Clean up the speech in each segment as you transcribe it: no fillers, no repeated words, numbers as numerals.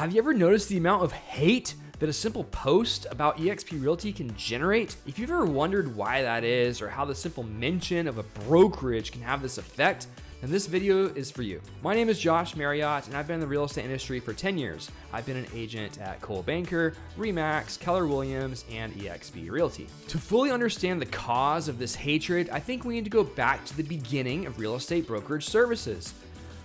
Have you ever noticed the amount of hate that a simple post about EXP Realty can generate? If you've ever wondered why that is, or how the simple mention of a brokerage can have this effect, then this video is for you. My name is Josh Marriott, and I've been in the real estate industry for 10 years. I've been an agent at Coldwell Banker, Remax, Keller Williams, and EXP Realty. To fully understand the cause of this hatred, I think we need to go back to the beginning of real estate brokerage services.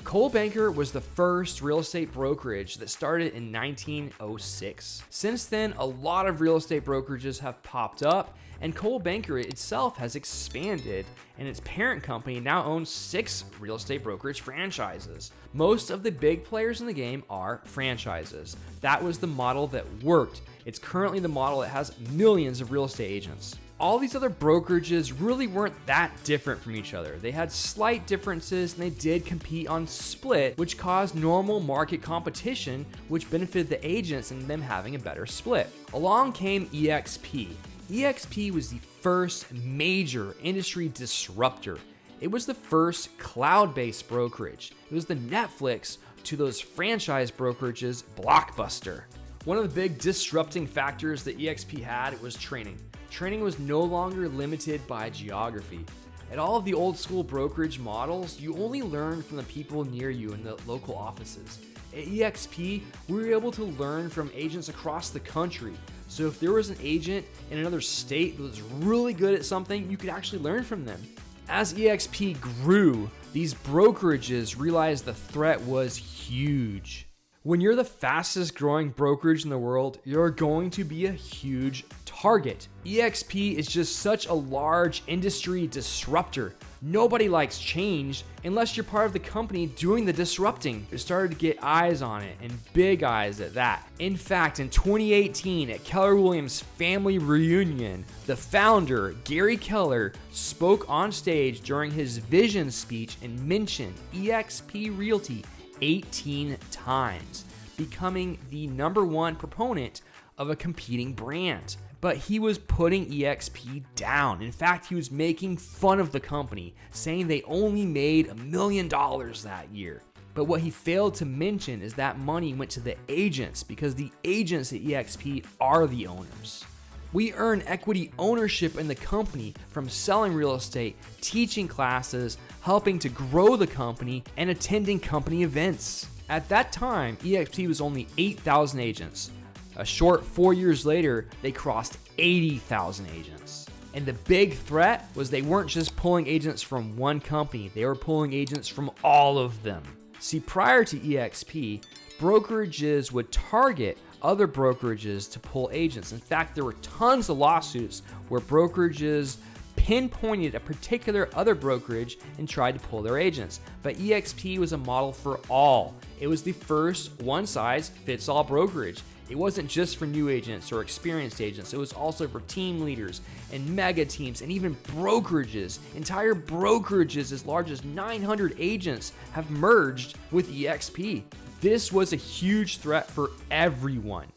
Coldwell Banker was the first real estate brokerage that started in 1906. Since then, a lot of real estate brokerages have popped up, and Coldwell Banker itself has expanded, and its parent company now owns 6 real estate brokerage franchises. Most of the big players in the game are franchises. That was the model that worked. It's currently the model that has millions of real estate agents. All these other brokerages really weren't that different from each other. They had slight differences, and they did compete on split, which caused normal market competition, which benefited the agents and them having a better split. Along came EXP. EXP was the first major industry disruptor. It was the first cloud-based brokerage. It was the Netflix to those franchise brokerages, Blockbuster. One of the big disrupting factors that EXP had was training. Training was no longer limited by geography. At all of the old school brokerage models, you only learned from the people near you in the local offices. At EXP, we were able to learn from agents across the country. So if there was an agent in another state that was really good at something, you could actually learn from them. As EXP grew, these brokerages realized the threat was huge. When you're the fastest growing brokerage in the world, you're going to be a huge target. EXP is just such a large industry disruptor. Nobody likes change unless you're part of the company doing the disrupting. It started to get eyes on it, and big eyes at that. In fact, in 2018 at Keller Williams family reunion, the founder, Gary Keller, spoke on stage during his vision speech and mentioned EXP Realty 18 times, becoming the #1 proponent of a competing brand. But he was putting EXP down. In fact, he was making fun of the company, saying they only made $1 million that year. But what he failed to mention is that money went to the agents, because the agents at EXP are the owners. We earn equity ownership in the company from selling real estate, teaching classes, helping to grow the company, and attending company events. At that time, EXP was only 8,000 agents. A short 4 years later, they crossed 80,000 agents. And the big threat was they weren't just pulling agents from one company, they were pulling agents from all of them. See, prior to EXP, brokerages would target other brokerages to pull agents. In fact, there were tons of lawsuits where brokerages pinpointed a particular other brokerage and tried to pull their agents. But EXP was a model for all. It was the first one-size-fits-all brokerage. It wasn't just for new agents or experienced agents. It was also for team leaders and mega teams and even brokerages. Entire brokerages as large as 900 agents have merged with EXP. This was a huge threat for everyone.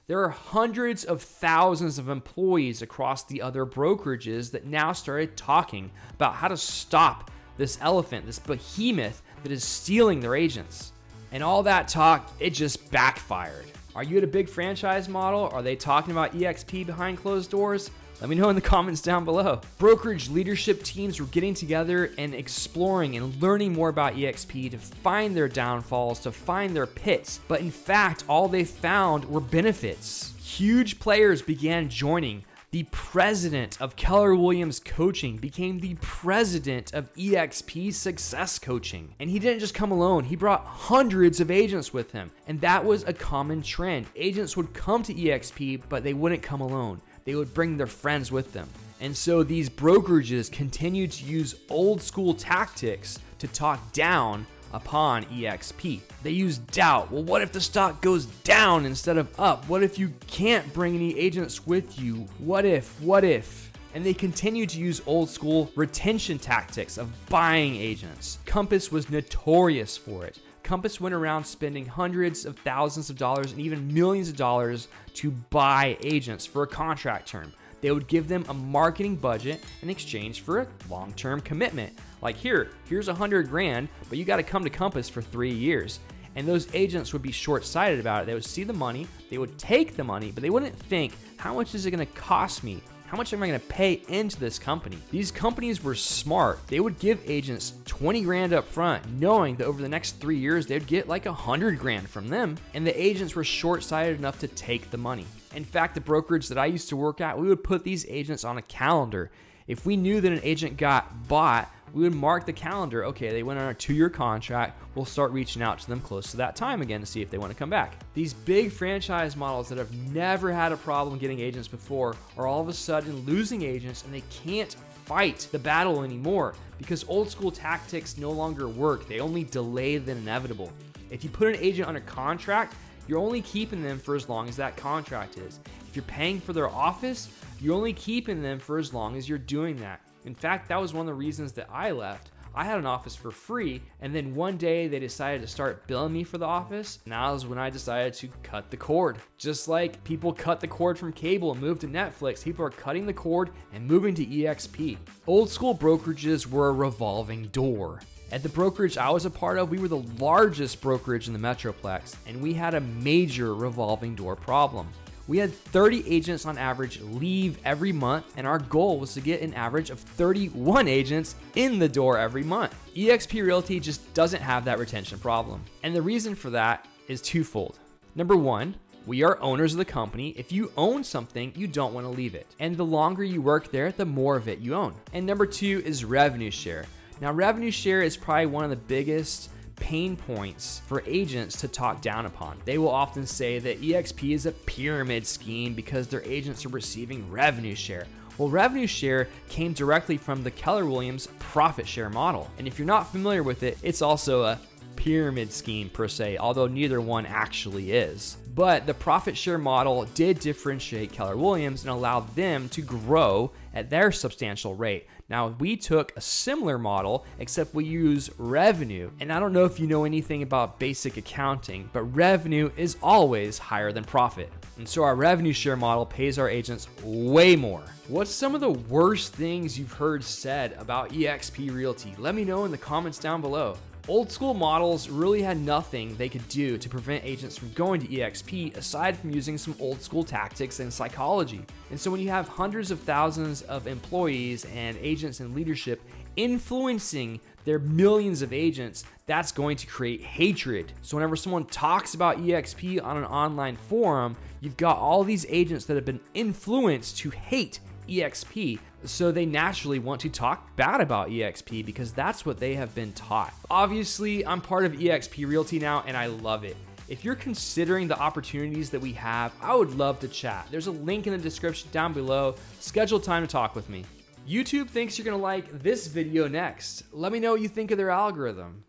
There are hundreds of thousands of employees across the other brokerages that now started talking about how to stop this elephant, this behemoth that is stealing their agents. And all that talk, it just backfired. Are you at a big franchise model? Are they talking about EXP behind closed doors? Let me know in the comments down below. Brokerage leadership teams were getting together and exploring and learning more about EXP to find their downfalls, to find their pits. But in fact, all they found were benefits. Huge players began joining. The president of Keller Williams Coaching became the president of EXP Success Coaching. And he didn't just come alone, he brought hundreds of agents with him. And that was a common trend. Agents would come to EXP, but they wouldn't come alone. They would bring their friends with them. And so these brokerages continued to use old school tactics to talk down upon EXP. They use doubt. Well, what if the stock goes down instead of up? What if you can't bring any agents with you? What if? And they continue to use old school retention tactics of buying agents. Compass was notorious for it. Compass went around spending hundreds of thousands of dollars and even millions of dollars to buy agents for a contract term. They would give them a marketing budget in exchange for a long-term commitment. Like here's $100,000, but you got to come to Compass for 3 years. And those agents would be short-sighted about it. They would see the money, they would take the money, but they wouldn't think, how much is it going to cost me? How much am I going to pay into this company? These companies were smart. They would give agents 20 grand up front, knowing that over the next 3 years, they'd get like 100 grand from them. And the agents were short-sighted enough to take the money. In fact, the brokerage that I used to work at, we would put these agents on a calendar. If we knew that an agent got bought, we would mark the calendar. Okay, they went on a 2-year contract. We'll start reaching out to them close to that time again to see if they want to come back. These big franchise models that have never had a problem getting agents before are all of a sudden losing agents, and they can't fight the battle anymore because old school tactics no longer work. They only delay the inevitable. If you put an agent under contract, you're only keeping them for as long as that contract is. If you're paying for their office, you're only keeping them for as long as you're doing that. In fact, that was one of the reasons that I left. I had an office for free, and then one day they decided to start billing me for the office. And that was when I decided to cut the cord. Just like people cut the cord from cable and moved to Netflix, people are cutting the cord and moving to EXP. Old school brokerages were a revolving door. At the brokerage I was a part of, we were the largest brokerage in the Metroplex, and we had a major revolving door problem. We had 30 agents on average leave every month, and our goal was to get an average of 31 agents in the door every month. EXP Realty just doesn't have that retention problem. And the reason for that is twofold. Number one, we are owners of the company. If you own something, you don't want to leave it. And the longer you work there, the more of it you own. And number two is revenue share. Now, revenue share is probably one of the biggest pain points for agents to talk down upon. They will often say that EXP is a pyramid scheme because their agents are receiving revenue share. Well, revenue share came directly from the Keller Williams profit share model. And if you're not familiar with it, it's also a pyramid scheme per se, although neither one actually is. But the profit share model did differentiate Keller Williams and allowed them to grow at their substantial rate. Now, we took a similar model, except we use revenue. And I don't know if you know anything about basic accounting, but revenue is always higher than profit. And so our revenue share model pays our agents way more. What's some of the worst things you've heard said about EXP Realty? Let me know in the comments down below. Old school models really had nothing they could do to prevent agents from going to EXP aside from using some old school tactics and psychology. And so when you have hundreds of thousands of employees and agents and leadership influencing their millions of agents, that's going to create hatred. So whenever someone talks about EXP on an online forum, you've got all these agents that have been influenced to hate EXP, so they naturally want to talk bad about EXP because that's what they have been taught. Obviously, I'm part of EXP Realty now, and I love it. If you're considering the opportunities that we have, I would love to chat. There's a link in the description down below. Schedule time to talk with me. YouTube thinks you're gonna like this video next. Let me know what you think of their algorithm.